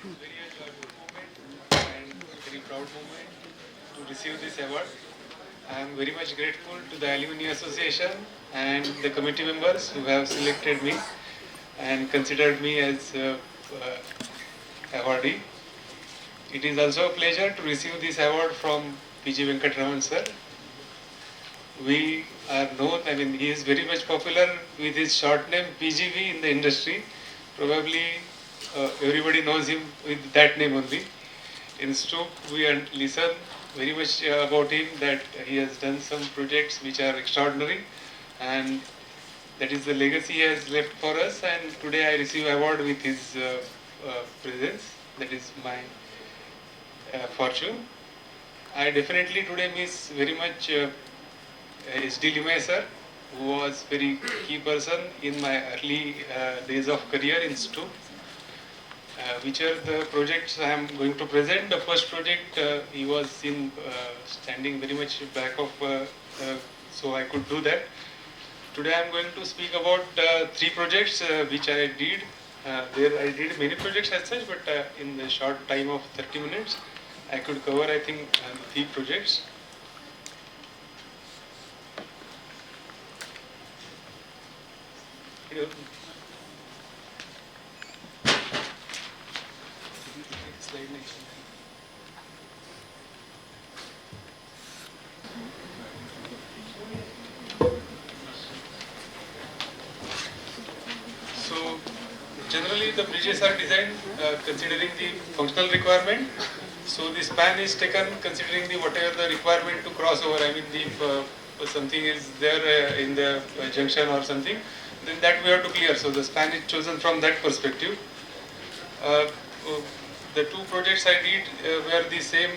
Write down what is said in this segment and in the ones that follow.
Very a joyful moment and very proud moment to receive this award. I am very much grateful to the Alumni Association and the committee members who have selected me and considered me as awardee. It is also a pleasure to receive this award from PG Venkatraman sir. We are known, he is very much popular with his short name PGV in the industry. Probably everybody knows him with that name only. In Stoke, we listen very much about him, that he has done some projects which are extraordinary, and that is the legacy he has left for us. And today I receive award with his presence. That is my fortune. I definitely today miss very much SD Limay sir, who was very key person in my early days of career in Stoke. Which are the projects I am going to present. The first project, he was standing very much back of, so I could do that. Today I am going to speak about 3 projects which I did. I did many projects as such, but in the short time of 30 minutes, I could cover, I think, 3 projects. Slide next. So generally the bridges are designed considering the functional requirement. So the span is taken considering the whatever the requirement to cross over. If something is there in the junction or something, then that we have to clear. So the span is chosen from that perspective. The 2 projects I did were the same,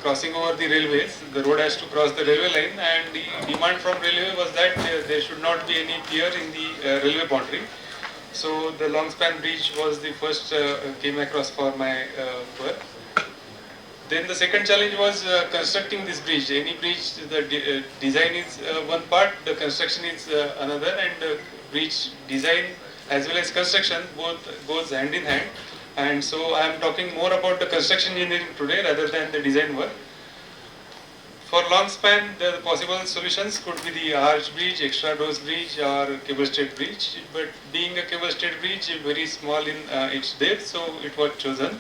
crossing over the railways. The road has to cross the railway line, and the demand from railway was that there should not be any pier in the railway boundary. So the long span bridge was the first came across for my work. Then the second challenge was constructing this bridge. Any bridge, the design is one part, the construction is another, and the bridge design as well as construction both goes hand in hand. And so I am talking more about the construction engineering today rather than the design work. For long span, the possible solutions could be the arch bridge, extra dose bridge, or cable stayed bridge. But being a cable stayed bridge, very small in its depth, so it was chosen.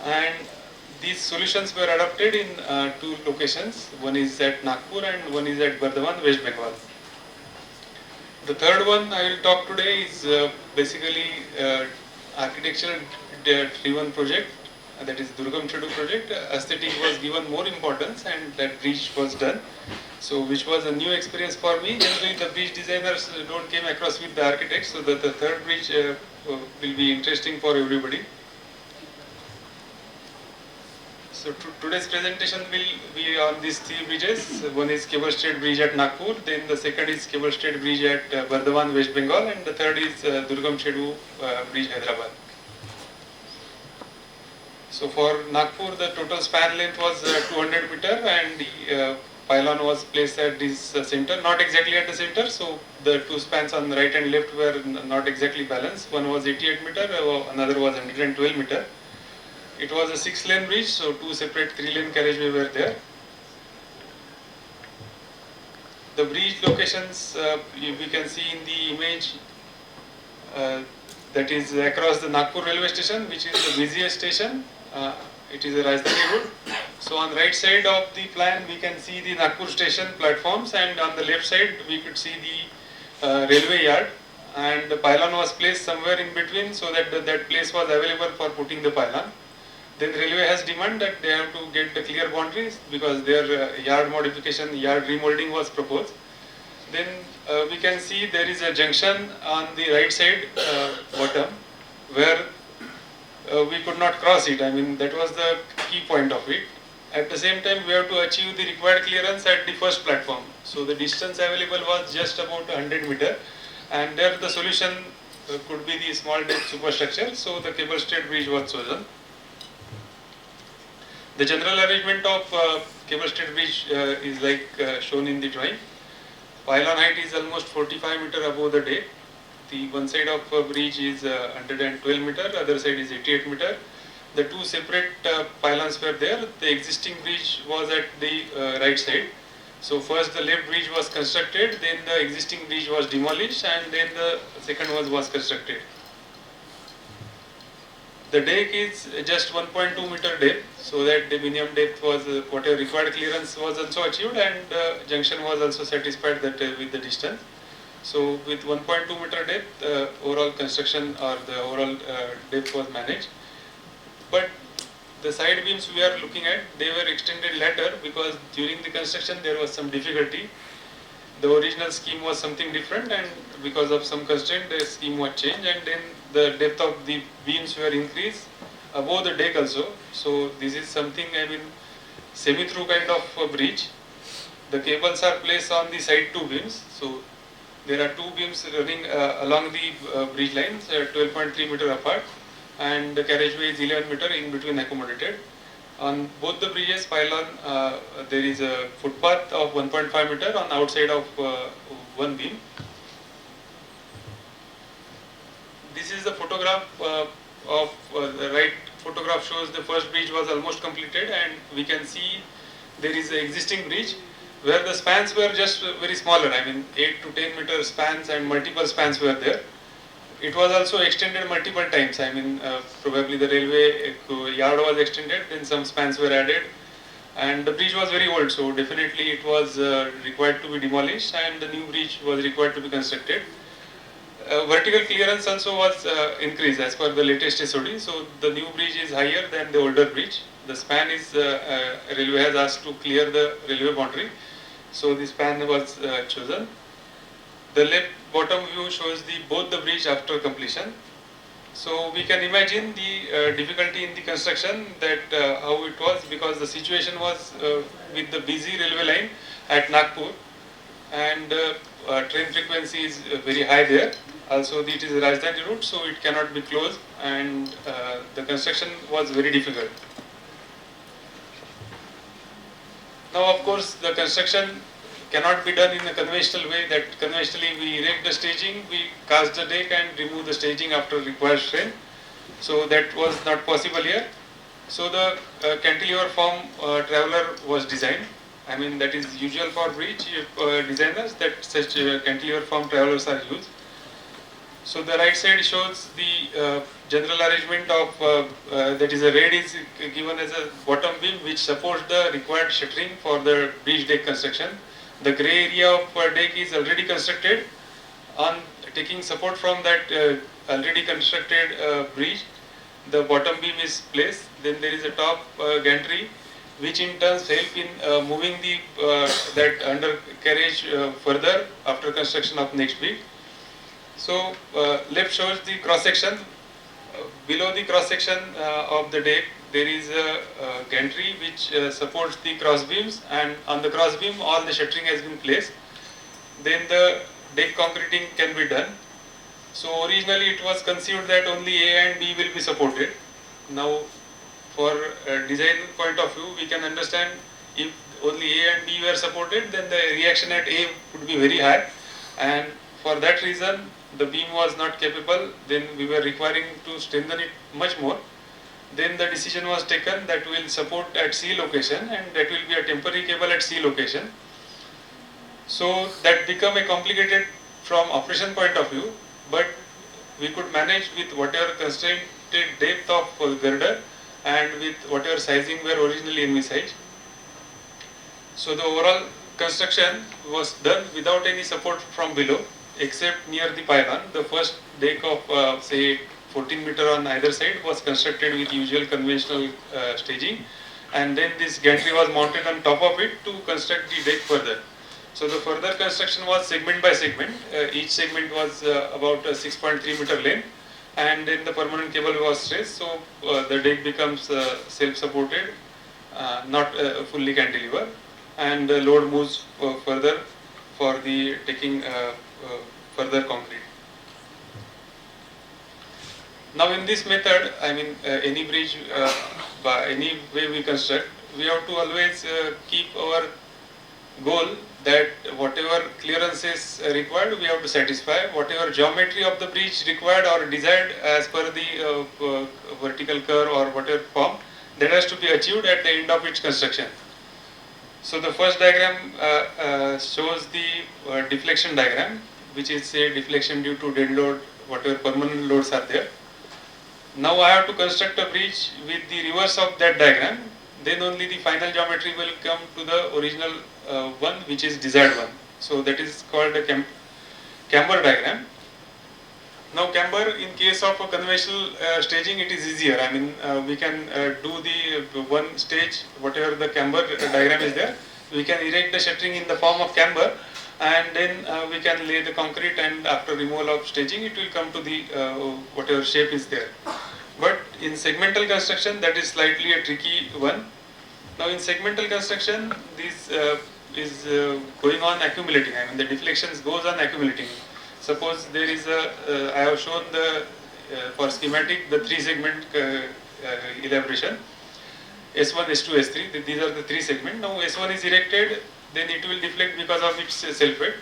And these solutions were adopted in 2 locations. One is at Nagpur and one is at Bardhaman, West Bengal. The third one I will talk today is basically architectural driven project, that is Durgam Chedu project. Aesthetic was given more importance and that bridge was done. So which was a new experience for me. Generally the bridge designers don't came across with the architects, so that the third bridge will be interesting for everybody. So today's presentation will be on these 3 bridges. One is cable stayed bridge at Nagpur, then the second is cable stayed bridge at Bardhaman, West Bengal, and the third is Durgam Chedu bridge, Hyderabad. So for Nagpur, the total span length was 200 meter, and the pylon was placed at this center, not exactly at the center. So the 2 spans on the right and left were not exactly balanced. One was 88 meter, another was 112 meter. It was a 6-lane bridge, so 2 separate 3-lane carriageway were there. The bridge locations we can see in the image, that is across the Nagpur railway station, which is the busiest station. It is a Rajdhani road. So on the right side of the plan we can see the Nagpur station platforms, and on the left side we could see the railway yard, and the pylon was placed somewhere in between, so that that place was available for putting the pylon. Then the railway has demand that they have to get the clear boundaries because their yard modification, yard remolding was proposed. Then we can see there is a junction on the right side bottom where we could not cross it. That was the key point of it. At the same time, we have to achieve the required clearance at the first platform. So the distance available was just about 100 meter, and there the solution could be the small depth superstructure. So the cable stayed bridge was chosen. The general arrangement of cable stayed bridge is like shown in the drawing. Pylon height is almost 45 meter above the deck. the one side of bridge is 112 meter, other side is 88 meter. The two separate pylons were there. The existing bridge was at the right side. So first the left bridge was constructed, then the existing bridge was demolished, and then the second was constructed. The deck is just 1.2 meter depth, so that the minimum depth was whatever required clearance was also achieved, and junction was also satisfied that with the distance. So with 1.2 meter depth, overall construction or the overall depth was managed. But the side beams we are looking at, they were extended later because during the construction there was some difficulty. The original scheme was something different, and because of some constraint the scheme was changed, and then the depth of the beams were increased above the deck also. So this is something, I mean, semi-through kind of a bridge. The cables are placed on the side two beams. So there are two beams running along the bridge lines, 12.3 meter apart, and the carriageway is 11 meter in between accommodated. On both the bridges pylon, there is a footpath of 1.5 meter on outside of one beam. This is the photograph of the right photograph shows the first bridge was almost completed, and we can see there is an existing bridge where the spans were just very smaller, I mean 8 to 10 meter spans, and multiple spans were there. It was also extended multiple times, I mean probably the railway yard was extended, then some spans were added, and the bridge was very old, so definitely it was required to be demolished, and the new bridge was required to be constructed. Vertical clearance also was increased as per the latest SOD, so the new bridge is higher than the older bridge. The span is, railway has asked to clear the railway boundary, so the span was chosen. The left bottom view shows both the bridge after completion. So we can imagine the difficulty in the construction, that how it was, because the situation was with the busy railway line at Nagpur, and train frequency is very high there. Also it is a Rajdhani route, so it cannot be closed, and the construction was very difficult. Now of course the construction cannot be done in a conventional way, that conventionally we erect the staging, we cast the deck and remove the staging after required strain. So that was not possible here. So the cantilever form traveller was designed. I mean that is usual for bridge designers, that such cantilever form travellers are used. So the right side shows the general arrangement of that is a red is given as a bottom beam which supports the required shuttering for the bridge deck construction. The grey area of deck is already constructed. On taking support from that already constructed bridge, the bottom beam is placed. Then there is a top gantry, which in turn help in moving the that undercarriage further after construction of next bridge. So left shows the cross section. Below the cross section of the deck there is a gantry which supports the cross beams, and on the cross beam all the shuttering has been placed. Then the deck concreting can be done. So originally it was conceived that only A and B will be supported. Now for design point of view we can understand, if only A and B were supported, then the reaction at A would be very high, and for that reason the beam was not capable. Then we were requiring to strengthen it much more. Then the decision was taken that we will support at C location, and that will be a temporary cable at C location. So that became a complicated from operation point of view, but we could manage with whatever constrained depth of girder and with whatever sizing were originally envisaged. So the overall construction was done without any support from below, except near the pylon. The first deck of say 14 meter on either side was constructed with usual conventional staging, and then this gantry was mounted on top of it to construct the deck further. So the further construction was segment by segment. Each segment was about 6.3 meter length, and then the permanent cable was stretched. So the deck becomes self-supported, not fully cantilever, and the load moves further for the taking further concrete. Now in this method, I mean any bridge, by any way we construct, we have to always keep our goal that whatever clearance is required, we have to satisfy. Whatever geometry of the bridge required or desired as per the vertical curve or whatever form, that has to be achieved at the end of its construction. So the first diagram shows the deflection diagram, which is a deflection due to dead load, whatever permanent loads are there. Now I have to construct a bridge with the reverse of that diagram. Then only the final geometry will come to the original one, which is desired one. So that is called a camber diagram. Now camber, in case of a conventional staging, it is easier. I mean, we can do the one stage, whatever the camber diagram is there, we can erect the shuttering in the form of camber, and then we can lay the concrete, and after removal of staging, it will come to the whatever shape is there. But in segmental construction, that is slightly a tricky one. Now in segmental construction, this is going on accumulating. I mean, the deflections goes on accumulating. Suppose there is a, I have shown the, for schematic, the 3 segment elaboration. S1, S2, S3, these are the 3 segments. Now S1 is erected, then it will deflect because of its self-weight.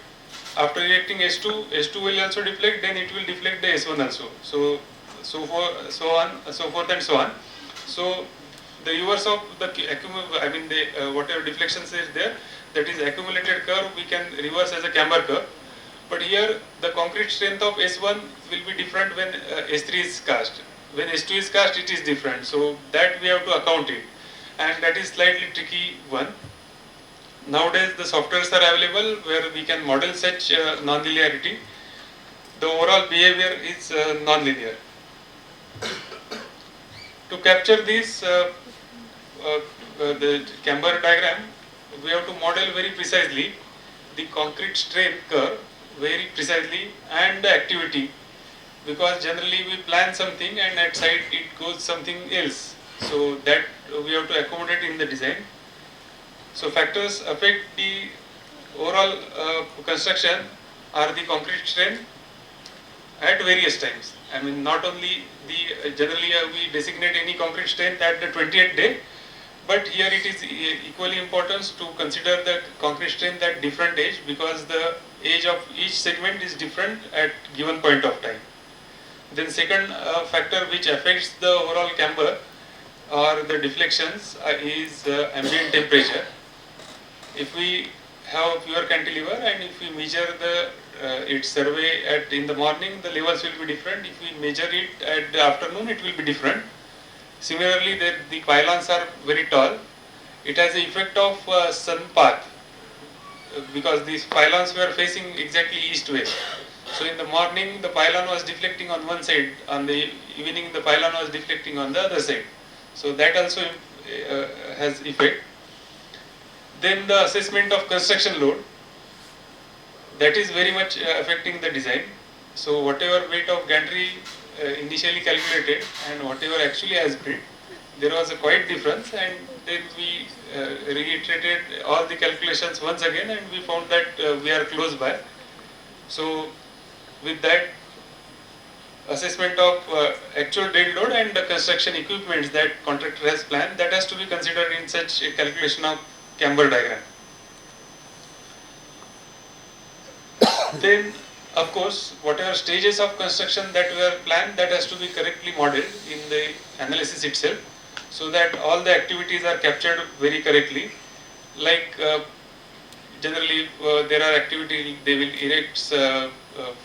After erecting S2, S2 will also deflect, then it will deflect the S1 also. So forth and so on. So the reverse of the whatever deflections is there, that is accumulated curve, we can reverse as a camber curve. But here the concrete strength of S1 will be different when S3 is cast. When S2 is cast, it is different. So that we have to account it, and that is slightly tricky one. Nowadays the softwares are available where we can model such non-linearity. The overall behavior is non-linear. To capture this, the camber diagram, we have to model very precisely the concrete strain curve very precisely and the activity, because generally we plan something and at site it goes something else. So that we have to accommodate in the design. So factors affect the overall construction are the concrete strain at various times. I mean, not only the generally we designate any concrete strength at the 20th day, but here it is equally important to consider the concrete strength at different age, because the age of each segment is different at given point of time. Then second factor which affects the overall camber or the deflections is ambient temperature. If we have pure cantilever and if we measure the its survey in the morning, the levels will be different. If we measure it at the afternoon, it will be different. Similarly, the pylons are very tall. It has the effect of sun path, because these pylons were facing exactly east-west. So in the morning the pylon was deflecting on one side, on the evening the pylon was deflecting on the other side. So that also has effect. Then the assessment of construction load, that is very much affecting the design. So whatever weight of gantry initially calculated and whatever actually has built, there was a quite difference, and then we reiterated all the calculations once again, and we found that we are close by. So with that assessment of actual dead load and the construction equipments that contractor has planned, that has to be considered in such a calculation of camber diagram. Then of course whatever stages of construction that were planned, that has to be correctly modeled in the analysis itself, so that all the activities are captured very correctly. Like generally there are activities, they will erect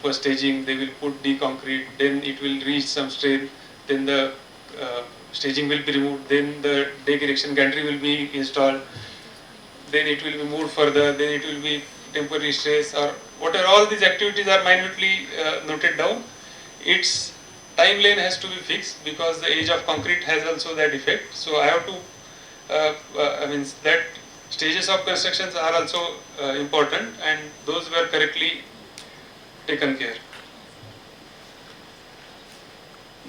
for staging, they will put the concrete, then it will reach some strain, then the staging will be removed, then the deck erection gantry will be installed, then it will be moved further, then it will be temporary stress or whatever. All these activities are minutely noted down. Its timeline has to be fixed, because the age of concrete has also that effect. So I have to, that stages of constructions are also important, and those were correctly taken care.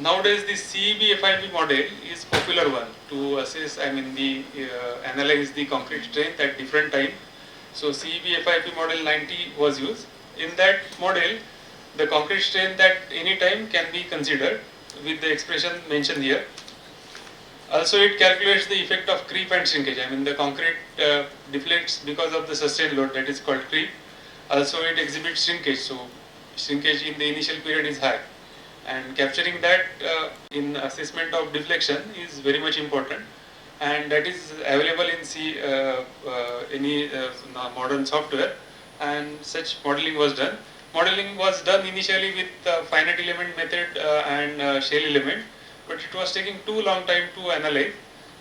Nowadays the CEB FIB model is popular one to assess, analyze the concrete strength at different time. So CEB FIB model 90 was used. In that model, the concrete strength at any time can be considered with the expression mentioned here. Also, it calculates the effect of creep and shrinkage. I mean, the concrete deflects because of the sustained load, that is called creep. Also, it exhibits shrinkage. So, shrinkage in the initial period is high, and capturing that in assessment of deflection is very much important, and that is available in any modern software, and such modeling was done. Modeling was done initially with finite element method and shell element, but it was taking too long time to analyze,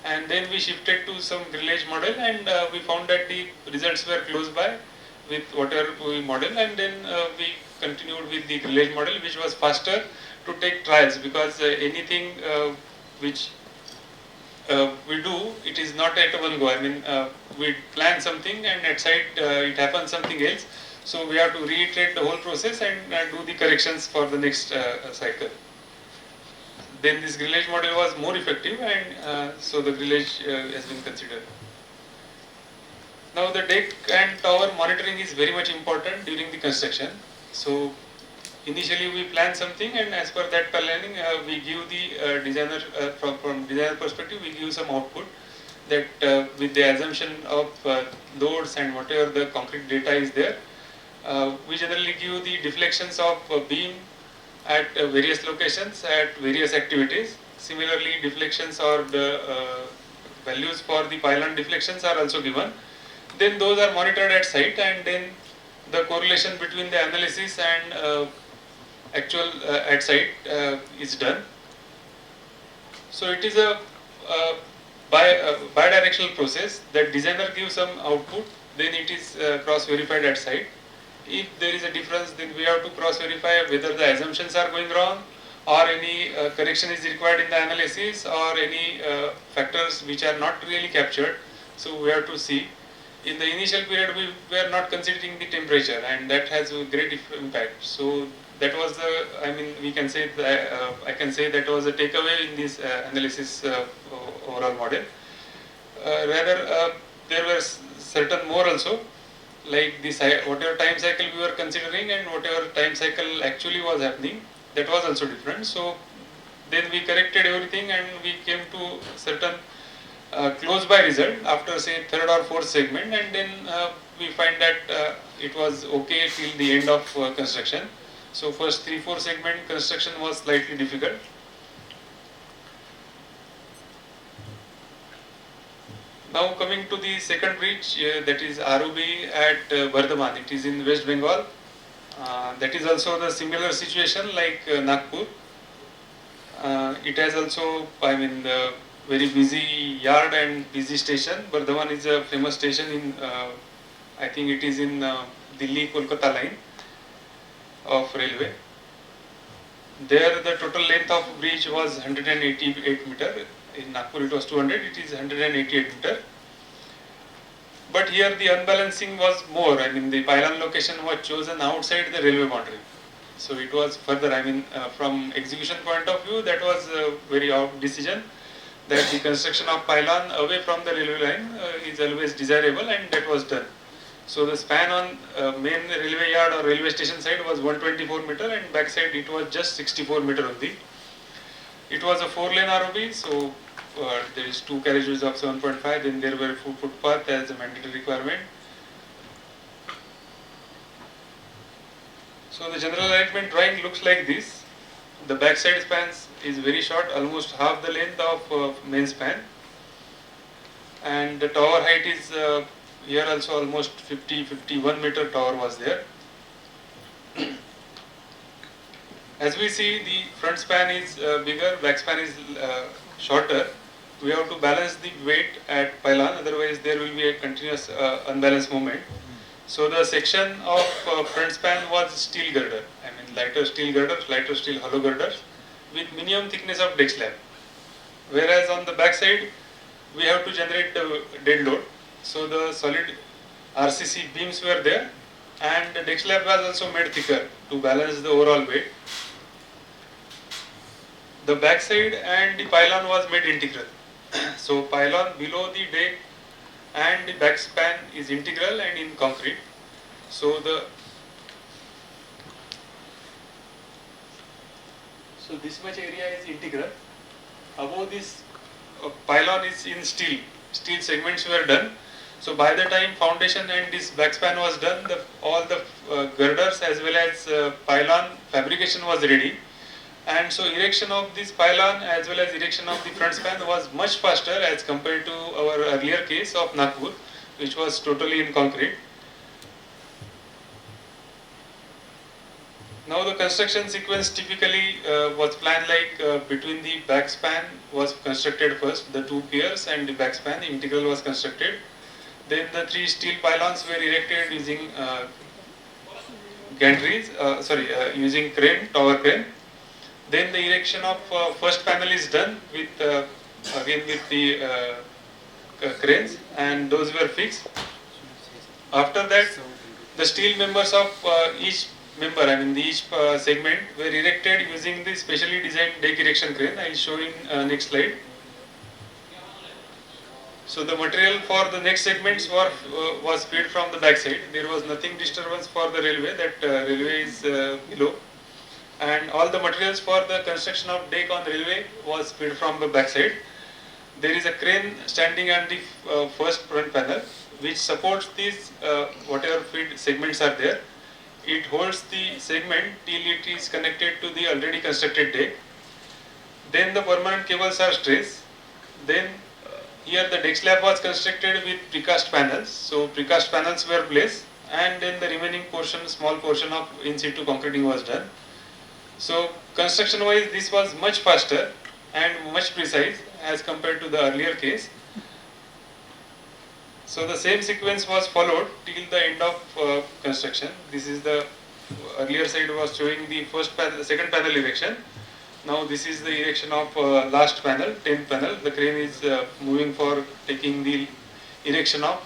and then we shifted to some grillage model, and we found that the results were close by with whatever we model, and then we continued with the grillage model, which was faster to take trials, because anything which we do, it is not at one go. I mean, we plan something and at site it happens something else. So we have to reiterate the whole process and do the corrections for the next cycle. Then this grillage model was more effective, and so the grillage has been considered. Now the deck and tower monitoring is very much important during the construction. So initially we plan something, and as per that planning we give the designer, from designer perspective, we give some output that with the assumption of loads and whatever the concrete data is there, we generally give the deflections of beam at various locations at various activities. Similarly, deflections or the values for the pylon deflections are also given. Then those are monitored at site, and then the correlation between the analysis and actual at site is done. So it is a bidirectional process. That designer gives some output, then it is cross verified at site. If there is a difference, then we have to cross verify whether the assumptions are going wrong, or any correction is required in the analysis, or any factors which are not really captured. So we have to see. In the initial period, we were not considering the temperature, and that has a great impact. So that was the, I mean, we can say that, I can say that was a takeaway in this analysis overall model. Rather, there were certain more also, like this whatever time cycle we were considering and whatever time cycle actually was happening, that was also different. So then we corrected everything, and we came to certain close by result after say third or fourth segment, and then we find that it was okay till the end of construction. So first 3-4 segment construction was slightly difficult. Now coming to the second bridge, that is ROB at Bardhaman. It is in West Bengal. That is also the similar situation like Nagpur. It has also, I mean, very busy yard and busy station. Bardhaman is a famous station in, I think it is in Delhi-Kolkata line of railway. There the total length of bridge was 188 meter. In Nagpur it was 200, it is 188 meter. But here the unbalancing was more. I mean, the pylon location was chosen outside the railway boundary. So it was further, I mean, from execution point of view, that was a very out decision, that the construction of pylon away from the railway line is always desirable, and that was done. So the span on main railway yard or railway station side was 124 meter, and back side it was just 64 meter only. It was a 4-lane ROB, so there is 2 carriageways of 7.5, then there were footpath as a mandatory requirement. So the general alignment drawing looks like this. The backside span is very short, almost half the length of main span, and the tower height is here also almost 51 meter tower was there. As we see, the front span is bigger, back span is shorter. We have to balance the weight at pylon, otherwise there will be a continuous unbalanced movement. So the section of front span was steel girder, I mean lighter steel girders, lighter steel hollow girders with minimum thickness of deck slab. Whereas on the back side, we have to generate the dead load. So the solid RCC beams were there, and the deck slab was also made thicker to balance the overall weight. The back side and the pylon was made integral. So pylon below the deck and the back span is integral and in concrete. So this much area is integral. Above this pylon is in steel. Steel segments were done. So by the time foundation and this backspan was done, all the girders as well as pylon fabrication was ready. And so erection of this pylon as well as erection of the front span was much faster as compared to our earlier case of Nagpur, which was totally in concrete. Now the construction sequence typically was planned like between the backspan was constructed first, the two piers and the backspan integral was constructed. Then the three steel pylons were erected using gantries, using crane, tower crane. Then the erection of first panel is done with again with the cranes, and those were fixed. After that, the steel members of each member, each segment were erected using the specially designed deck erection crane. I will show in next slide. So the material for the next segments was fed from the back side. There was nothing disturbance for the railway. That railway is below, and all the materials for the construction of deck on railway was fed from the back side. There is a crane standing on the first front panel, which supports these whatever feed segments are there. It holds the segment till it is connected to the already constructed deck. Then the permanent cables are stressed. Then here the deck slab was constructed with precast panels. So precast panels were placed, and then the remaining portion, small portion of in situ concreting was done. So construction wise this was much faster and much precise as compared to the earlier case. So the same sequence was followed till the end of construction. This is the earlier side was showing the second panel erection. Now this is the erection of last panel, 10th panel. The crane is moving for taking the erection of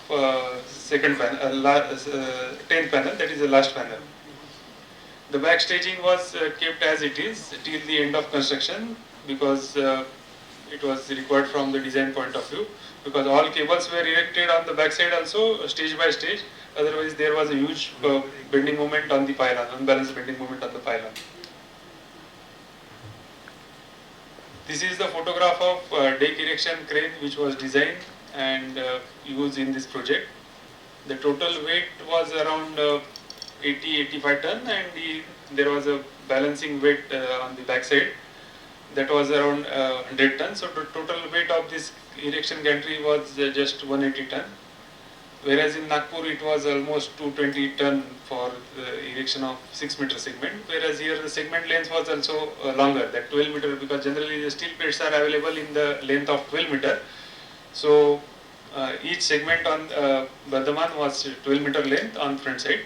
second panel, 10th panel, that is the last panel. The back staging was kept as it is till the end of construction, because it was required from the design point of view, because all cables were erected on the back side also stage by stage. Otherwise there was a huge bending moment on the pylon, unbalanced bending moment on the pylon. This is the photograph of deck erection crane which was designed and used in this project. The total weight was around 80-85 ton, and there was a balancing weight on the back side that was around 100 ton. So the total weight of this erection gantry was just 180 ton, whereas in Nagpur it was almost 220 ton for the erection of 6 meter segment, whereas here the segment length was also longer, that 12 meter, because generally the steel plates are available in the length of 12 meter. So each segment on Bardhaman was 12 meter length on front side.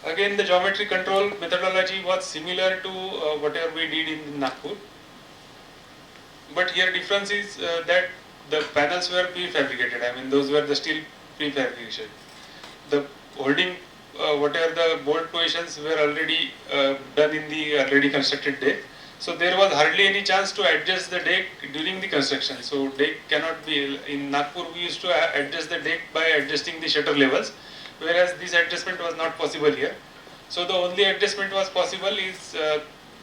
Again, the geometry control methodology was similar to whatever we did in Nagpur, but here difference is that the panels were prefabricated. Those were the steel prefabrication. The holding, whatever the bolt positions were already done in the already constructed deck. So there was hardly any chance to adjust the deck during the construction. So deck cannot be, in Nagpur we used to adjust the deck by adjusting the shutter levels, whereas this adjustment was not possible here. So the only adjustment was possible is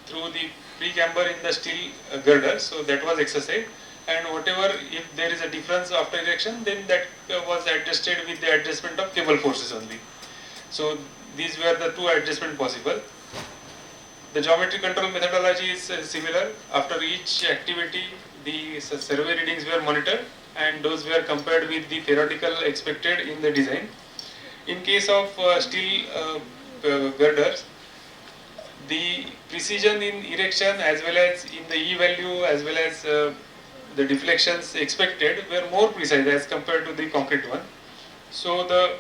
through the pre-camber in the steel girder. So that was exercised, and whatever, if there is a difference after erection, then that was adjusted with the adjustment of cable forces only. So these were the two adjustments possible. The geometry control methodology is similar. After each activity, the survey readings were monitored, and those were compared with the theoretical expected in the design. In case of steel girders, the precision in erection as well as in the E value as well as the deflections expected were more precise as compared to the concrete one. So the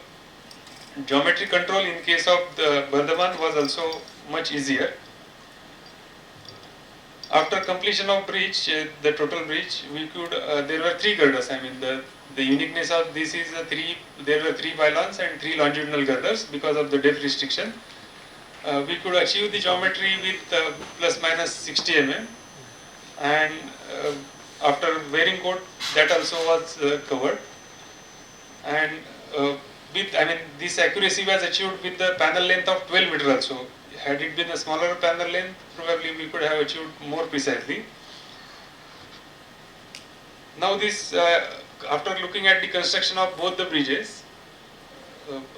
geometry control in case of the Bardhaman was also much easier. After completion of bridge, the total bridge, we could, there were three girders. The uniqueness of this is there were three pylons and three longitudinal girders because of the depth restriction. We could achieve the geometry with plus minus 60 mm, and after wearing coat, that also was covered. And this accuracy was achieved with the panel length of 12 meter also. Had it been a smaller panel length, probably we could have achieved more precisely. Now this, after looking at the construction of both the bridges,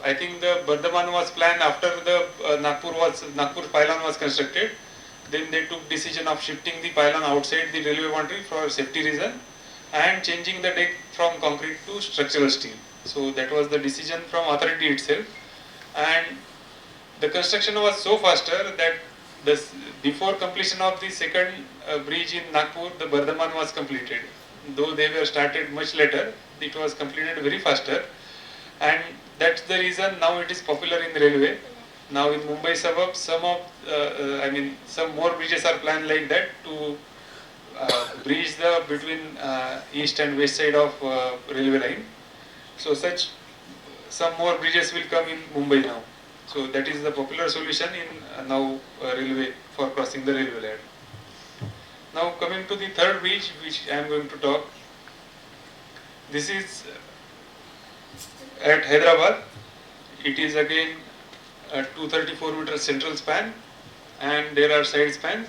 I think the Bardhaman was planned after the Nagpur pylon was constructed. Then they took decision of shifting the pylon outside the railway boundary for safety reason and changing the deck from concrete to structural steel. So that was the decision from authority itself, and the construction was so faster that this, before completion of the second bridge in Nagpur, the Bardhaman was completed. Though they were started much later, it was completed very faster, and that's the reason now it is popular in railway. Now in Mumbai suburbs, some more bridges are planned like that to bridge the between east and west side of railway line. So such some more bridges will come in Mumbai now. So that is the popular solution in now railway for crossing the railway line. Now coming to the third bridge which I am going to talk. This is at Hyderabad. It is again a 234 meter central span, and there are side spans.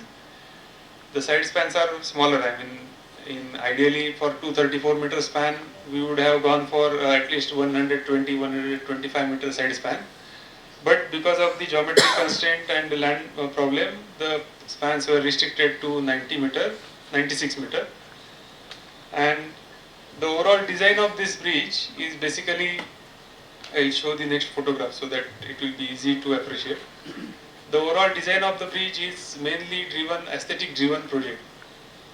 The side spans are smaller. I mean, ideally for 234 meter span, we would have gone for at least 120, 125 meter side span. But because of the geometric constraint and the land problem, the spans were restricted to 96 meter. And the overall design of this bridge is basically, I'll show the next photograph so that it will be easy to appreciate. The overall design of the bridge is mainly aesthetic driven project.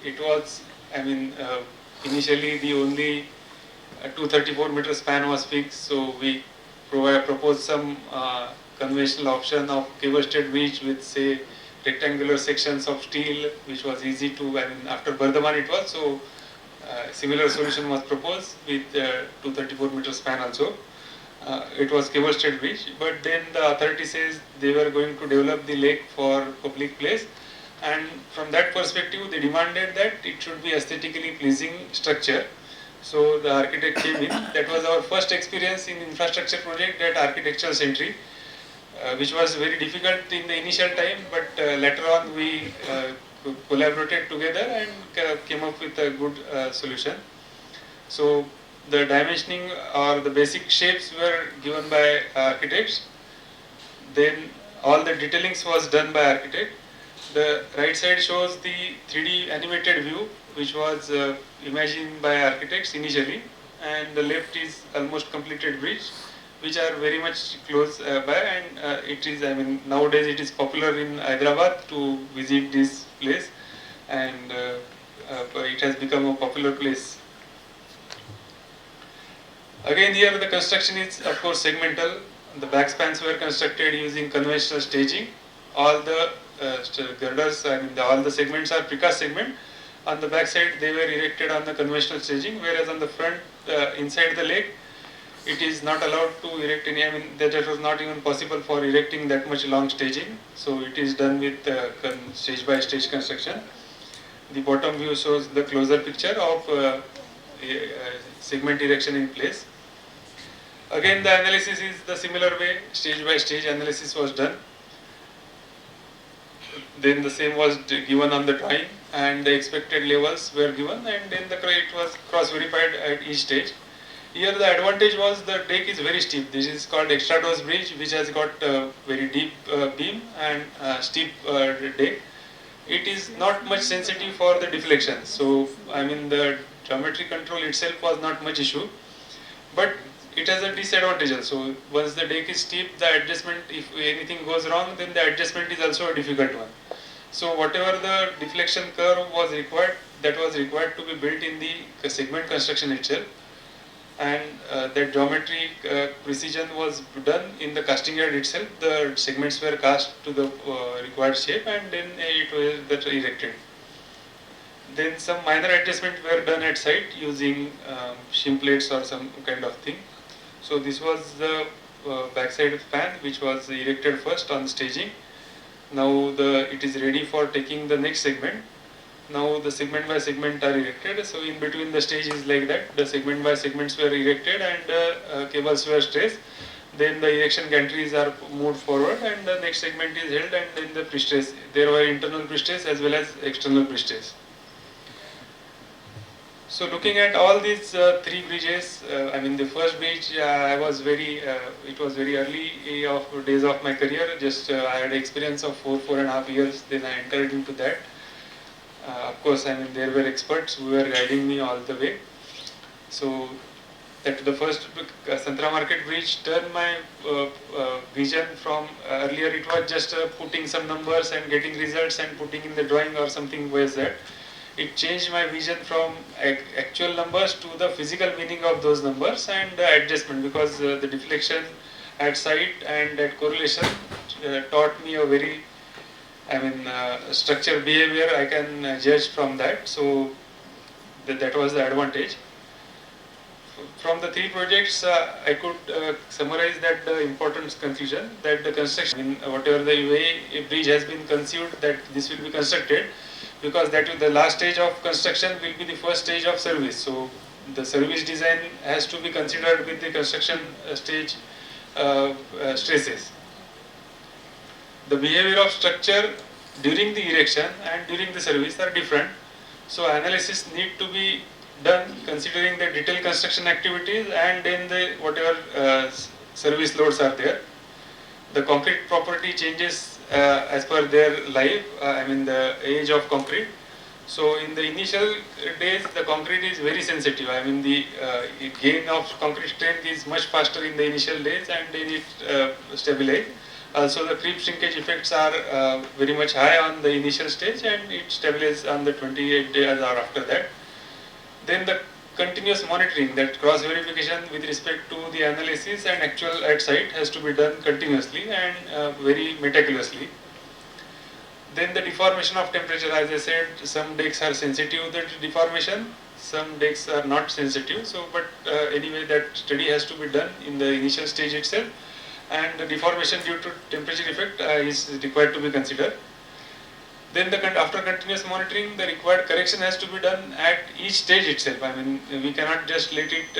It was, initially the only 234 meter span was fixed, so we proposed some conventional option of cable-stayed bridge with, say, rectangular sections of steel, which was easy to, after Bardhaman it was, so similar solution was proposed with 234 meter span also. It was cable-stayed bridge, but then the authority says they were going to develop the lake for public place, and from that perspective they demanded that it should be aesthetically pleasing structure. So the architect came in. That was our first experience in infrastructure project at Architectural Century, which was very difficult in the initial time, but later on we collaborated together and came up with a good solution. So the dimensioning or the basic shapes were given by architects. Then all the detailings was done by architect. The right side shows the 3D animated view, which was imagined by architects initially, and the left is almost completed bridge, which are very much close by, and it is, nowadays it is popular in Hyderabad to visit this place, and it has become a popular place. Again, here the construction is of course segmental. The back spans were constructed using conventional staging. All the girders, all the segments are precast segment. On the back side, they were erected on the conventional staging, whereas on the front, inside the lake, it is not allowed to erect any. That was not even possible for erecting that much long staging. So it is done with stage by stage construction. The bottom view shows the closer picture of segment erection in place. Again, the analysis is the similar way, stage by stage analysis was done. Then the same was given on the drawing, and the expected levels were given, and then it was cross-verified at each stage. Here the advantage was the deck is very steep. This is called extra dose bridge, which has got very deep beam and steep deck. It is not much sensitive for the deflection. So the geometry control itself was not much issue, but it has a disadvantage also. Once the deck is steep, the adjustment, if anything goes wrong, then the adjustment is also a difficult one. So whatever the deflection curve was required, that was required to be built in the segment construction itself, and that geometry precision was done in the casting yard itself. The segments were cast to the required shape, and then it was erected. Then some minor adjustments were done at site using shim plates or some kind of thing. So this was the backside fan, which was erected first on staging. Now it is ready for taking the next segment. Now the segment by segment are erected. So in between the stage is like that. The segment by segments were erected, and cables were stressed. Then the erection gantries are moved forward, and the next segment is held, and then the pre-stress. There were internal pre-stress as well as external pre-stress. So looking at all these three bridges, I mean the first bridge, I was very, it was very early of days of my career. Just I had experience of 4.5 years. Then I entered into that. Of course, I mean there were experts who were guiding me all the way. So that the first Santra Market Bridge turned my vision from earlier it was just putting some numbers and getting results and putting in the drawing or something was that. It changed my vision from actual numbers to the physical meaning of those numbers and adjustment, because the deflection at site and at correlation taught me a very, I mean, structure behavior I can judge from that. So that was the advantage. From the three projects, I could summarize that the important conclusion that the construction, in whatever the way a bridge has been conceived, that this will be constructed, because that the last stage of construction will be the first stage of service. So the service design has to be considered with the construction stage stresses. The behavior of structure during the erection and during the service are different. So analysis need to be done considering the detailed construction activities and then the whatever service loads are there. The concrete property changes as per their life, I mean the age of concrete. So in the initial days, the concrete is very sensitive. I mean the gain of concrete strength is much faster in the initial days and then it stabilizes. Also the creep shrinkage effects are very much high on the initial stage and it stabilizes on the 28 days or after that. Then the continuous monitoring, that cross verification with respect to the analysis and actual at site has to be done continuously and very meticulously. Then the deformation of temperature, as I said, some decks are sensitive to deformation, some decks are not sensitive. So, but anyway, that study has to be done in the initial stage itself, and the deformation due to temperature effect is required to be considered. Then after continuous monitoring, the required correction has to be done at each stage itself. I mean, we cannot just let it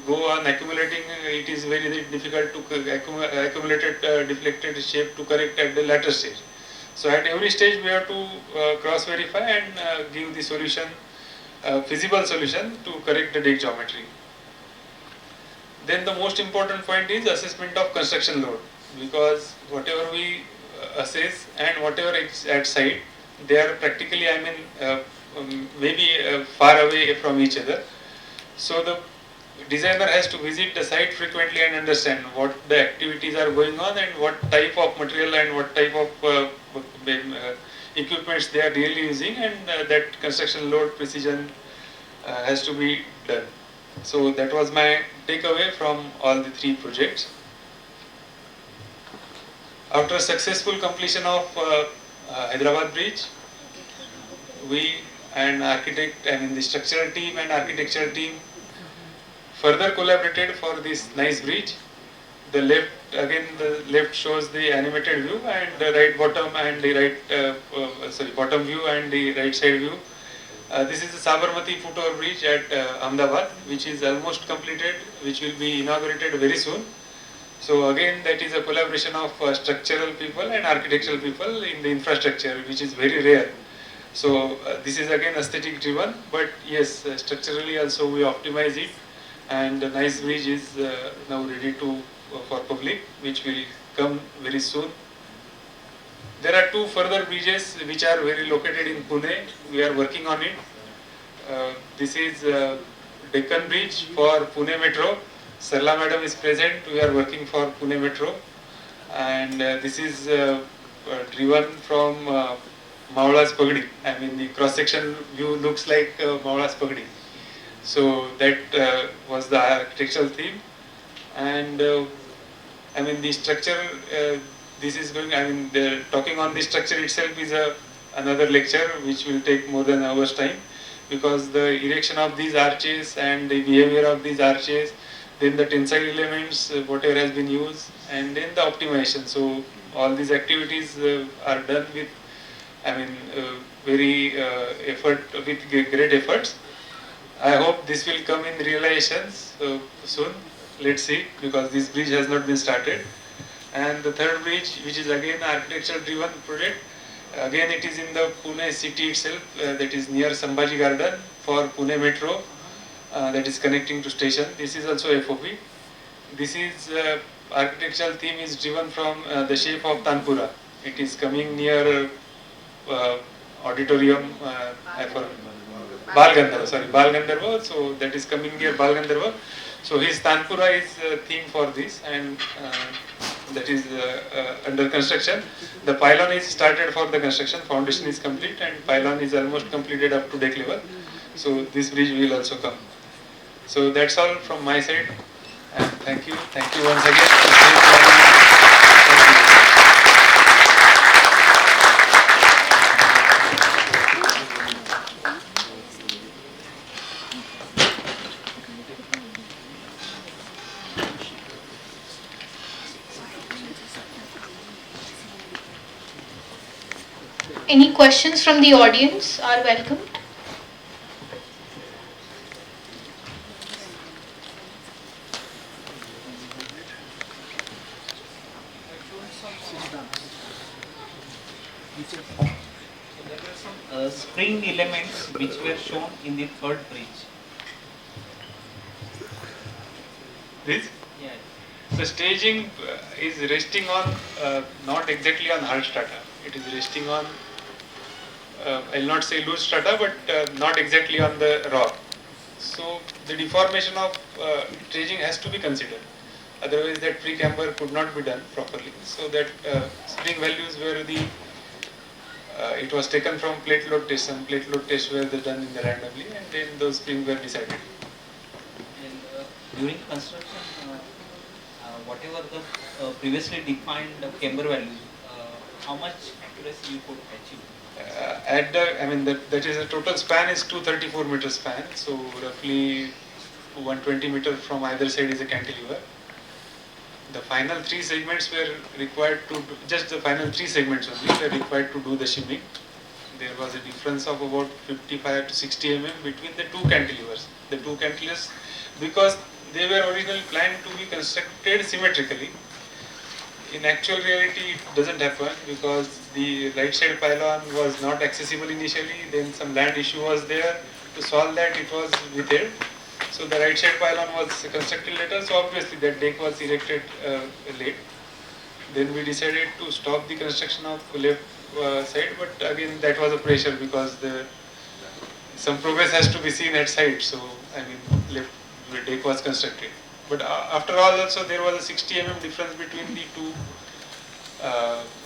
go on accumulating. It is very difficult to accumulated deflected shape to correct at the latter stage. So at every stage we have to cross verify and give the solution, feasible solution to correct the deck geometry. Then the most important point is assessment of construction load, because whatever we assess and whatever is at site, they are practically, I mean, maybe far away from each other. So the designer has to visit the site frequently and understand what the activities are going on and what type of material and what type of equipments they are really using, and that construction load precision has to be done. So that was my takeaway from all the three projects. After successful completion of Hyderabad Bridge, we and architect, I mean the structural team and architectural team further collaborated for this nice bridge. The left, again the left shows the animated view, and the right bottom and the right, bottom view and the right side view. This is the Sabarmati foot-over bridge at Ahmedabad, which is almost completed, which will be inaugurated very soon. So again, that is a collaboration of structural people and architectural people in the infrastructure, which is very rare. So this is again aesthetic driven, but yes, structurally also we optimize it, and the nice bridge is now ready to for public, which will come very soon. There are two further bridges which are very located in Pune. We are working on it. This is Deccan Bridge for Pune Metro. Sarla Madam is present. We are working for Pune Metro, and this is driven from Mawla's Pagdi. I mean, the cross-section view looks like Mawla's Pagdi. So that was the architectural theme, and I mean the structure. This is going. I mean, talking on the structure itself is another lecture which will take more than an hour's time, because the erection of these arches and the behavior of these arches, then the tensile elements, whatever has been used, and then the optimization. So all these activities are done with, I mean, very with great efforts. I hope this will come in realizations soon. Let's see, because this bridge has not been started. And the third bridge, which is again architecture driven project, Again, it is in the Pune city itself, that is near Sambhaji Garden for Pune Metro, that is connecting to station. This is also FOP. This is architectural theme is driven from the shape of Tanpura. It is coming near auditorium, Bal Gandharva, sorry, Bal Gandharva. So that is coming near Bal Gandharva. So his Tanpura is theme for this, and that is under construction. The pylon is started for the construction, foundation is complete, and pylon is almost completed up to deck level. So this bridge will also come. So that's all from my side, and thank you once again. Any questions from the audience are welcome. There were some spring elements which were shown in the third bridge. This? Yeah. The staging is resting on not exactly on hard strata. It is resting on I'll not say loose strata, but not exactly on the rock. So the deformation of staging has to be considered. Otherwise, that pre-camber could not be done properly. So that spring values were the it was taken from plate load test. Some plate load tests were done in the randomly, and then those springs were decided. And during construction, whatever the previously defined camber values, how much accuracy you could achieve? At the, I mean, that is a total span is 234 meter span. So roughly 120 meter from either side is a cantilever. The final three segments were required to do, just the final three segments only were required to do the shimming. There was a difference of about 55 to 60 mm between the two cantilevers. The two cantilevers, because they were originally planned to be constructed symmetrically. In actual reality, it doesn't happen because the right side pylon was not accessible initially. Then some land issue was there. To solve that, it was withheld. So the right side pylon was constructed later. So obviously that deck was erected late. Then we decided to stop the construction of left side, but again that was a pressure because some progress has to be seen at site. So I mean, left deck was constructed. But after all, also there was a 60 mm difference between the two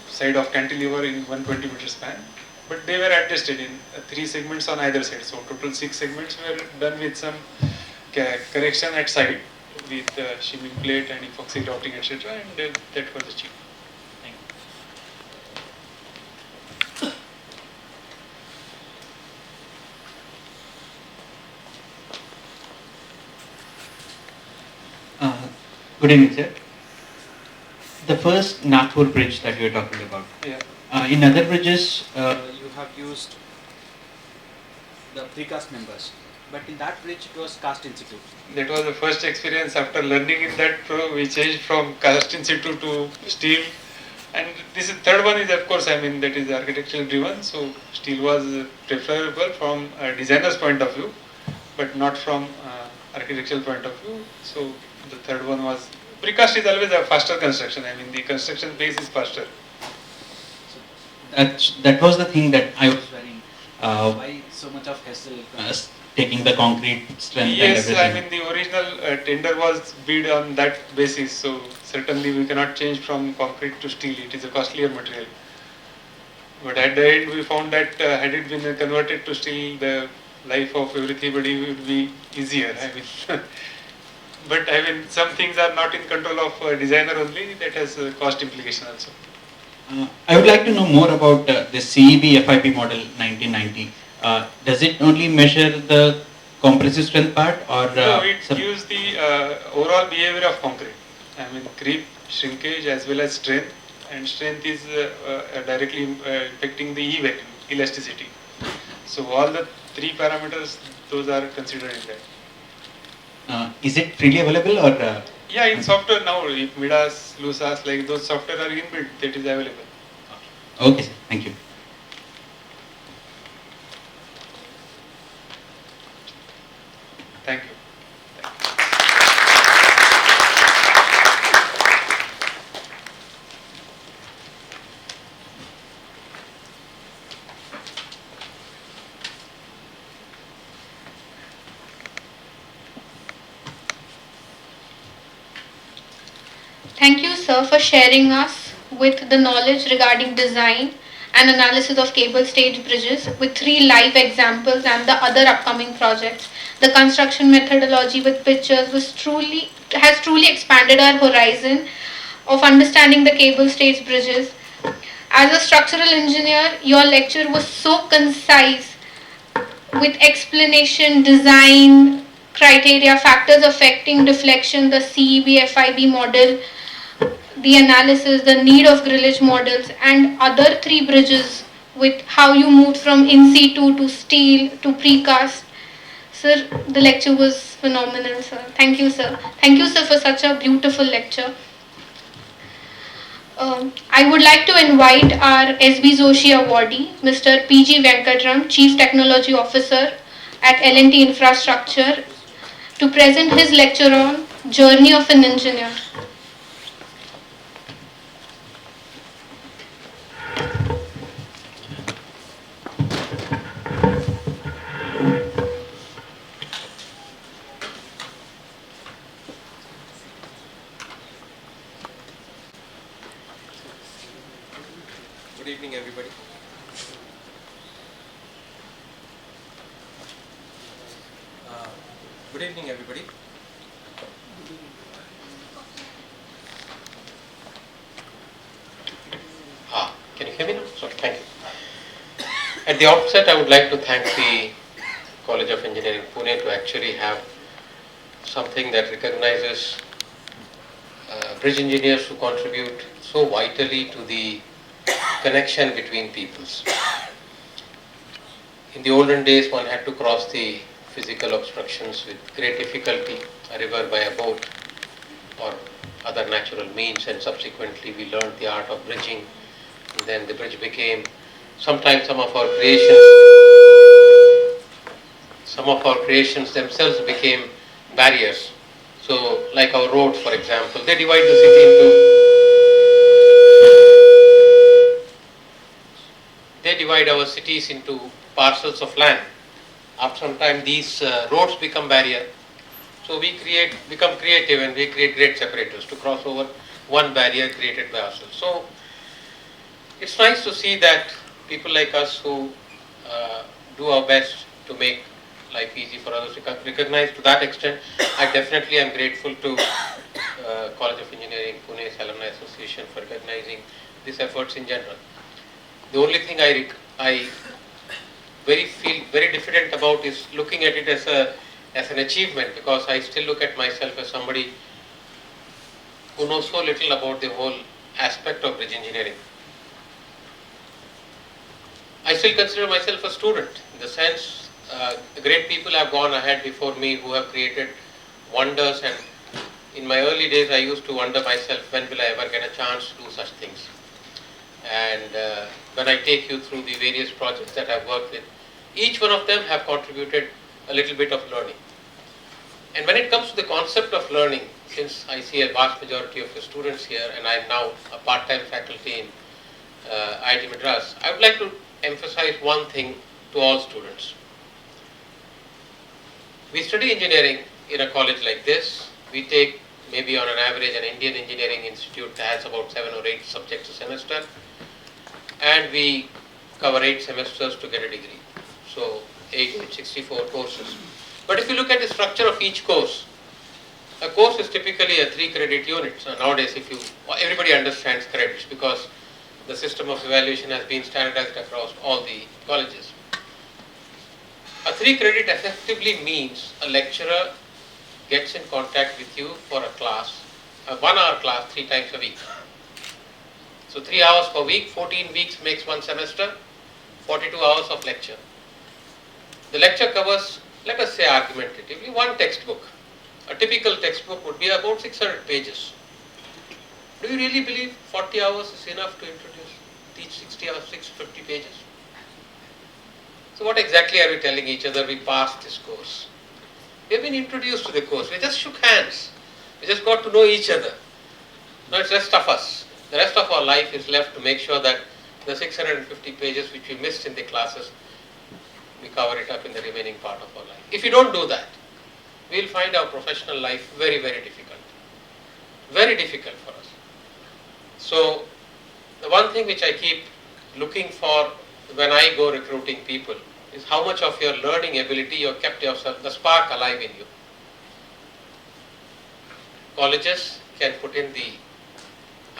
side of cantilever in 120 meter span. But they were adjusted in 3 segments on either side. So total 6 segments were done with some correction at site with shimming plate and epoxy grouting, etc. And that was achieved. Thank you. Good evening, sir. The first Nagpur bridge that you were talking about. Yeah. In other bridges, You have used the precast members, but in that bridge it was cast in situ. That was the first experience. After learning in that pro, we changed from cast in situ to steel. And this is third one is, of course, I mean, that is architectural driven. So steel was preferable from a designer's point of view, but not from architectural point of view. So the third one was, precast is always a faster construction. I mean, the construction pace is faster. that was the thing that I was worrying. Why so much of hassle? Taking the concrete strength Yes, and I everything. mean the original tender was bid on that basis, so certainly we cannot change from concrete to steel. It is a costlier material. But at the end, we found that had it been converted to steel, the life of everybody would be easier. I mean, but I mean some things are not in control of a designer only. That has a cost implication also. I would like to know more about the CEB FIP model 1990. Does it only measure the compressive strength part, or No, it gives the overall behavior of concrete. I mean, creep, shrinkage, as well as strength. And strength is directly affecting the E value, elasticity. So all the 3 parameters, those are considered in that. is it freely available, or? Yeah, in software now, if Midas, Lusas, like those software are inbuilt, that is available. Okay, sir. Thank you. Thank you. Thank you, sir, for sharing us with the knowledge regarding design and analysis of cable stayed bridges with 3 live examples and the other upcoming projects. The construction methodology with pictures has truly expanded our horizon of understanding the cable stayed bridges. As a structural engineer, your lecture was so concise with explanation, design, criteria, factors affecting deflection, the CEB FIB model, the analysis, the need of grillage models, and other 3 bridges with how you moved from in situ to steel to precast. Sir, the lecture was phenomenal, sir. Thank you, sir. Thank you, sir, for such a beautiful lecture. I would like to invite our SB Joshi awardee, Mr. PG Venkatram, Chief Technology Officer at L&T Infrastructure, to present his lecture on Journey of an Engineer. Good evening, everybody. Good evening, everybody. Can you hear me now? Sorry, thank you. At the outset, I would like to thank the College of Engineering, Pune, to actually have something that recognizes bridge engineers who contribute so vitally to the connection between peoples. In the olden days, one had to cross the physical obstructions with great difficulty, a river by a boat or other natural means, and subsequently we learned the art of bridging. And then the bridge became, sometimes some of our creations themselves became barriers. So like our roads, for example, they divide the city into our cities into parcels of land. After some time, these roads become barrier. So we become creative, and we create great separators to cross over one barrier created by ourselves. So it's nice to see that people like us who do our best to make life easy for others recognize to that extent. I definitely am grateful to College of Engineering, Pune's Alumni Association for recognizing these efforts in general. The only thing I feel very diffident about is looking at it as an achievement, because I still look at myself as somebody who knows so little about the whole aspect of bridge engineering. I still consider myself a student, in the sense great people have gone ahead before me who have created wonders, and in my early days I used to wonder myself, when will I ever get a chance to do such things? And when I take you through the various projects that I've worked with, each one of them have contributed a little bit of learning. And when it comes to the concept of learning, since I see a vast majority of the students here, and I am now a part-time faculty in IIT Madras, I would like to emphasize one thing to all students. We study engineering in a college like this. We take maybe on an average an Indian engineering institute that has about 7 or 8 subjects a semester, and we cover 8 semesters to get a degree. So 8 with 64 courses. But if you look at the structure of each course, a course is typically a 3-credit unit. So nowadays, everybody understands credits because the system of evaluation has been standardized across all the colleges. A 3-credit effectively means a lecturer gets in contact with you for a class, a 1-hour class 3 times a week. So 3 hours per week, 14 weeks makes 1 semester, 42 hours of lecture. The lecture covers, let us say argumentatively, 1 textbook. A typical textbook would be about 600 pages. Do you really believe 40 hours is enough to teach 60 hours, 650 pages? So what exactly are we telling each other? We passed this course. We have been introduced to the course. We just shook hands. We just got to know each other. Now it's the rest of us. The rest of our life is left to make sure that the 650 pages which we missed in the classes, we cover it up in the remaining part of our life. If you don't do that, we will find our professional life very, very difficult. Very difficult for us. So, the one thing which I keep looking for when I go recruiting people is how much of your learning ability you have kept yourself, the spark alive in you. Colleges can put in the,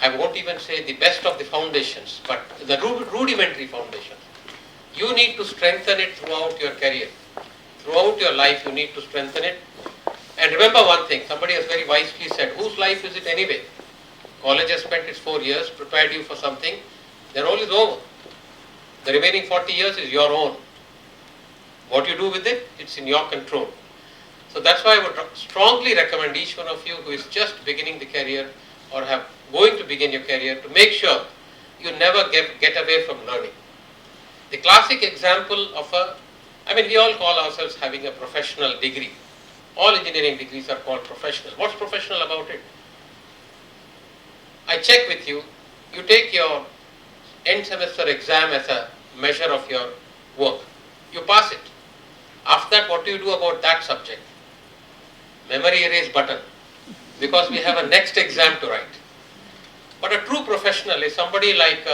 I won't even say the best of the foundations, but the rudimentary foundations. You need to strengthen it throughout your career. Throughout your life, you need to strengthen it. And remember one thing, somebody has very wisely said, whose life is it anyway? College has spent its 4 years, prepared you for something, their role is over. The remaining 40 years is your own. What you do with it, it's in your control. So that's why I would strongly recommend each one of you who is just beginning the career or going to begin your career to make sure you never get away from learning. The classic example of we all call ourselves having a professional degree. All engineering degrees are called professional. What's professional about it? I check with you, you take your end semester exam as a measure of your work. You pass it. After that, what do you do about that subject? Memory erase button, because we have a next exam to write. But a true professional is somebody like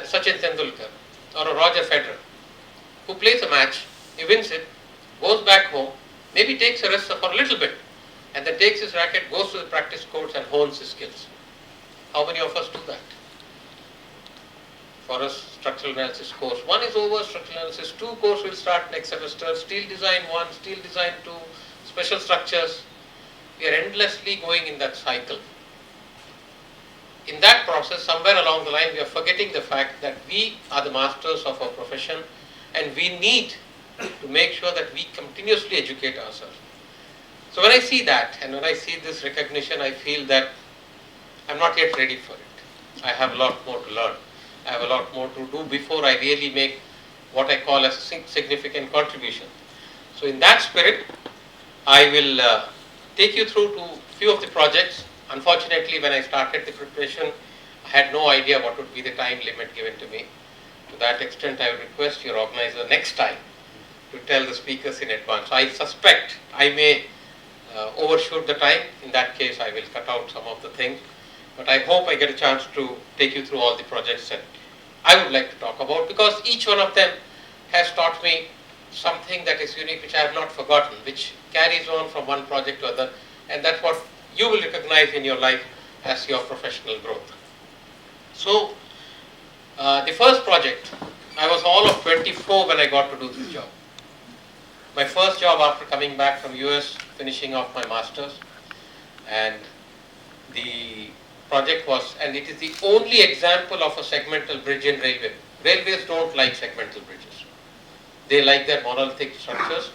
Sachin Tendulkar or a Roger Federer, who plays a match, he wins it, goes back home, maybe takes a rest for a little bit, and then takes his racket, goes to the practice courts and hones his skills. How many of us do that? For us, structural analysis course 1 is over, structural analysis 2 course will start next semester, steel design 1, steel design 2, special structures. We are endlessly going in that cycle. In that process, somewhere along the line, we are forgetting the fact that we are the masters of our profession and we need to make sure that we continuously educate ourselves. So when I see that and when I see this recognition, I feel that I'm not yet ready for it. I have a lot more to learn. I have a lot more to do before I really make what I call as a significant contribution. So in that spirit, I will take you through to few of the projects. Unfortunately, when I started the preparation, I had no idea what would be the time limit given to me. To that extent, I would request your organizer next time to tell the speakers in advance. I suspect I may overshoot the time. In that case, I will cut out some of the things. But I hope I get a chance to take you through all the projects that I would like to talk about, because each one of them has taught me something that is unique, which I have not forgotten, which carries on from one project to other, and that's what you will recognize in your life as your professional growth. So, the first project, I was all of 24 when I got to do this job. My first job after coming back from US, finishing off my masters, and the project was, and it is the only example of a segmental bridge in railway. Railways don't like segmental bridges. They like their monolithic structures.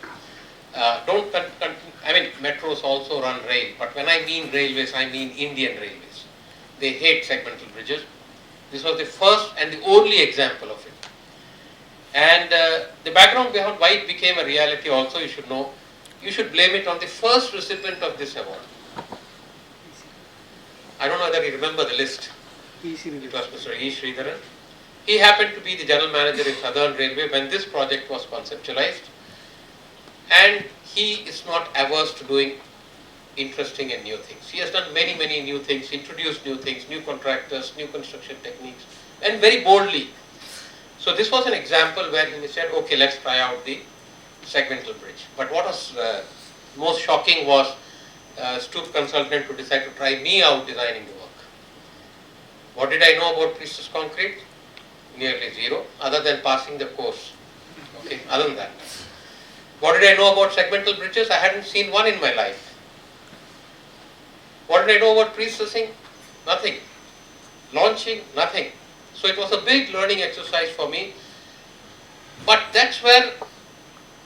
Metros also run rail, but when I mean railways, I mean Indian railways. They hate segmental bridges. This was the first and the only example of it. And the background behind why it became a reality also, you should know. You should blame it on the first recipient of this award. I don't know whether you remember the list. It was Mr. E. Sridharan. He happened to be the general manager in Southern Railway when this project was conceptualized. And he is not averse to doing interesting and new things. He has done many, many new things, introduced new things, new contractors, new construction techniques, and very boldly. So this was an example where he said, okay, let's try out the segmental bridge. But what was most shocking was Stoop consultant who decided to try me out designing the work. What did I know about Priestess Concrete? Nearly zero, other than passing the course. Okay, other than that. What did I know about segmental bridges? I hadn't seen one in my life. What did I know about priestessing? Nothing. Launching? Nothing. So it was a big learning exercise for me. But that's where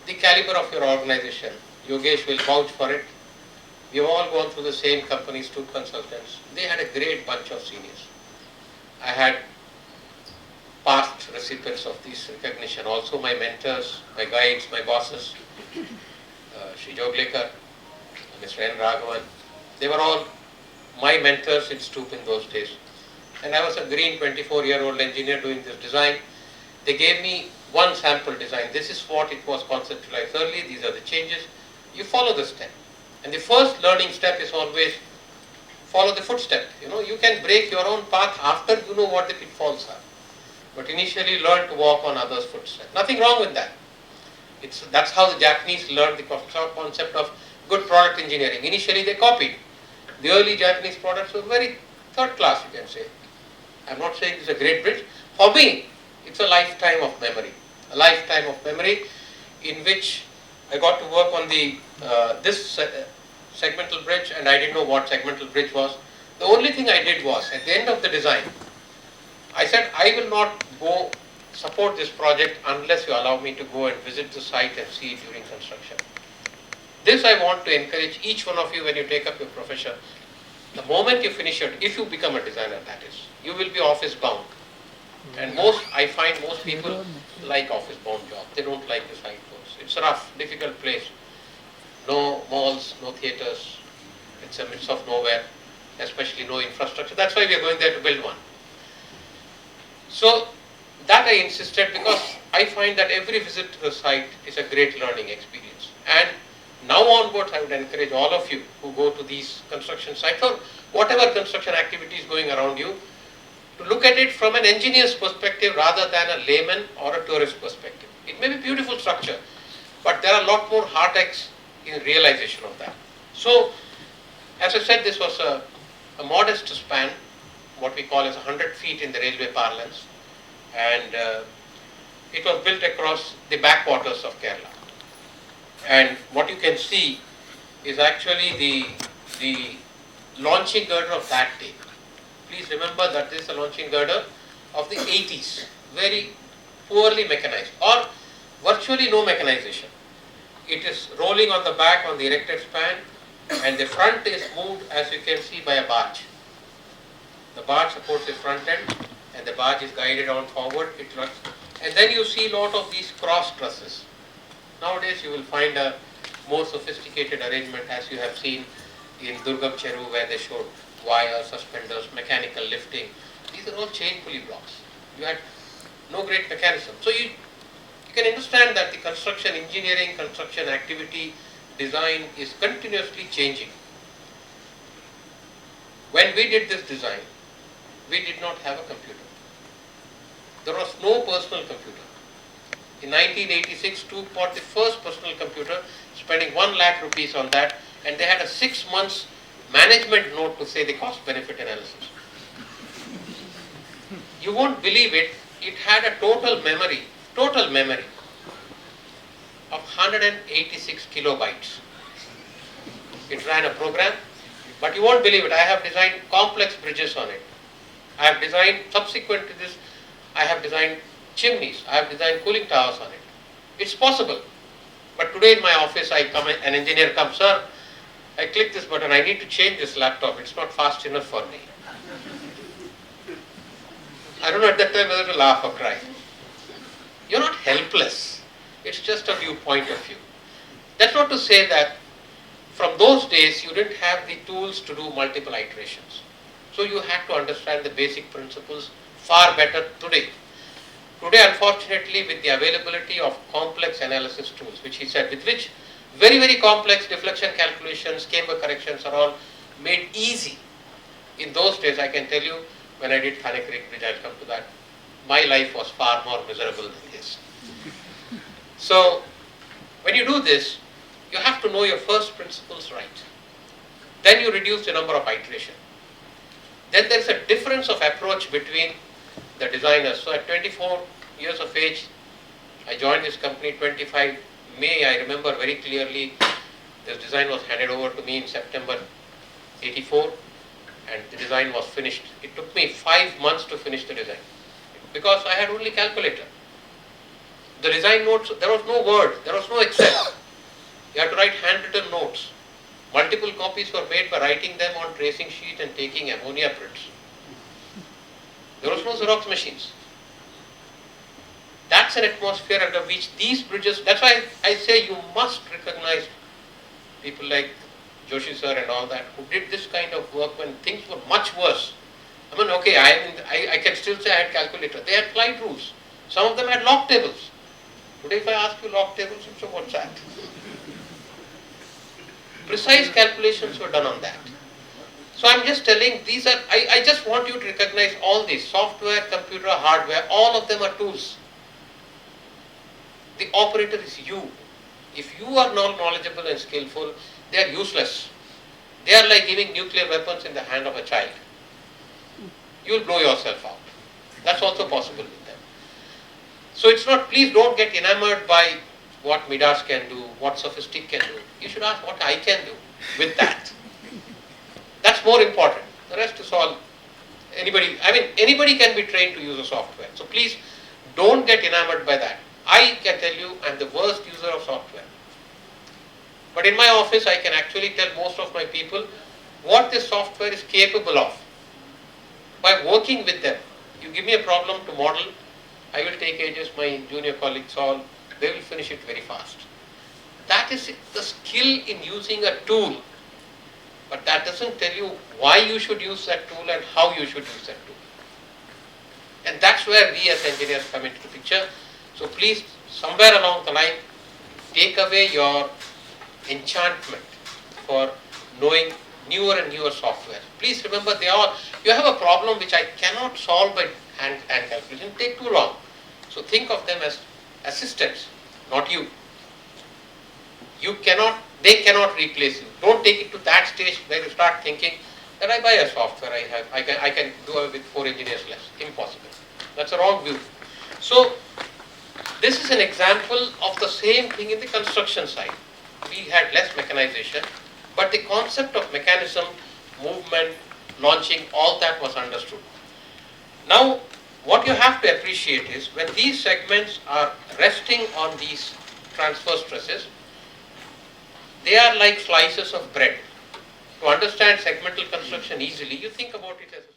the caliber of your organization, Yogesh will vouch for it. We've all gone through the same company, Stoop Consultants. They had a great bunch of seniors. I had past recipients of this recognition, also my mentors, my guides, my bosses, Sri Joglekar, Mr. N. Raghavan. They were all my mentors in STOOP in those days. And I was a green 24-year-old engineer doing this design. They gave me one sample design. This is what it was conceptualized early. These are the changes. You follow the step. And the first learning step is always follow the footstep. You can break your own path after you know what the pitfalls are. But initially learn to walk on others' footsteps. Nothing wrong with that. That's how the Japanese learned the concept of good product engineering. Initially they copied. The early Japanese products were very third class, you can say. I'm not saying it's a great bridge. For me, it's a lifetime of memory. A lifetime of memory in which I got to work on this segmental bridge, and I didn't know what segmental bridge was. The only thing I did was, at the end of the design, I said, I will not go support this project unless you allow me to go and visit the site and see it during construction. This I want to encourage each one of you when you take up your profession. The moment you finish it, if you become a designer, that is, you will be office bound. And I find most people like office bound jobs. They don't like the site works. It's a rough, difficult place. No malls, no theatres. It's a midst of nowhere, especially no infrastructure. That's why we are going there to build one. So that I insisted, because I find that every visit to the site is a great learning experience. And now onwards, I would encourage all of you who go to these construction sites or whatever construction activities going around you to look at it from an engineer's perspective rather than a layman or a tourist perspective. It may be beautiful structure, but there are a lot more heartaches in realization of that. So, as I said, this was a modest span, what we call as 100 feet in the railway parlance, and it was built across the backwaters of Kerala. And what you can see is actually the launching girder of that day. Please remember that this is a launching girder of the 80s, very poorly mechanized or virtually no mechanization. It is rolling on the back on the erected span, and the front is moved, as you can see, by a barge. The barge supports the front end, and the barge is guided on forward. It runs, and then you see a lot of these cross trusses. Nowadays you will find a more sophisticated arrangement, as you have seen in Durgam Cheru, where they showed wire, suspenders, mechanical lifting. These are all chain pulley blocks. You had no great mechanism. So you can understand that the construction engineering, construction activity, design is continuously changing. When we did this design, we did not have a computer. There was no personal computer. In 1986, Stoop bought the first personal computer, spending 1 lakh rupees on that, and they had a 6 months management note to say the cost-benefit analysis. You won't believe it, it had a total memory of 186 kilobytes. It ran a program, but you won't believe it, I have designed complex bridges on it. I have designed, subsequent to this, I have designed chimneys, I have designed cooling towers on it. It's possible. But today in my office, an engineer comes, sir, I click this button, I need to change this laptop, it's not fast enough for me. I don't know at that time whether to laugh or cry. You're not helpless. It's just a viewpoint of view. That's not to say that from those days you didn't have the tools to do multiple iterations. So you had to understand the basic principles far better today. Today, unfortunately, with the availability of complex analysis tools, which he said, with which very, very complex deflection calculations, camber corrections are all made easy. In those days, I can tell you, when I did Thane Creek Bridge, I'll come to that, my life was far more miserable than his. So, when you do this, you have to know your first principles right. Then you reduce the number of iterations. Then there is a difference of approach between the designers. So at 24 years of age, I joined this company. 25 May, I remember very clearly, this design was handed over to me in September 84, and the design was finished. It took me 5 months to finish the design because I had only calculator. The design notes, there was no Word, there was no Excel. You had to write handwritten notes. Multiple copies were made by writing them on tracing sheet and taking ammonia prints. There was no Xerox machines. That's an atmosphere under which these bridges, that's why I say you must recognize people like Joshi sir and all that, who did this kind of work when things were much worse. I mean, okay, I can still say I had calculator. They had flight rules. Some of them had log tables. Today if I ask you log tables, so what's that? Precise calculations were done on that. So I'm just telling, these are, I just want you to recognize all these, software, computer, hardware, all of them are tools. The operator is you. If you are not knowledgeable and skillful, they are useless. They are like giving nuclear weapons in the hand of a child. You will blow yourself out. That's also possible with them. So it's not, please don't get enamored by what Midas can do, what Sophistic can do. You should ask what I can do with that. That's more important. The rest is all, anybody can be trained to use a software. So please don't get enamored by that. I can tell you I'm the worst user of software. But in my office I can actually tell most of my people what this software is capable of. By working with them, you give me a problem to model, I will take ages, my junior colleagues all, they will finish it very fast. That is the skill in using a tool. But that doesn't tell you why you should use that tool and how you should use that tool. And that's where we as engineers come into the picture. So please, somewhere along the line, take away your enchantment for knowing newer and newer software. Please remember, you have a problem which I cannot solve by hand calculation, take too long. So think of them as assistants, not you. They cannot replace you. Don't take it to that stage where you start thinking that I buy a software I can do it with 4 engineers less. Impossible. That's a wrong view. So this is an example of the same thing in the construction side. We had less mechanization, but the concept of mechanism, movement, launching, all that was understood. Now, what you have to appreciate is when these segments are resting on these transverse stresses, they are like slices of bread. To understand segmental construction easily, you think about it as a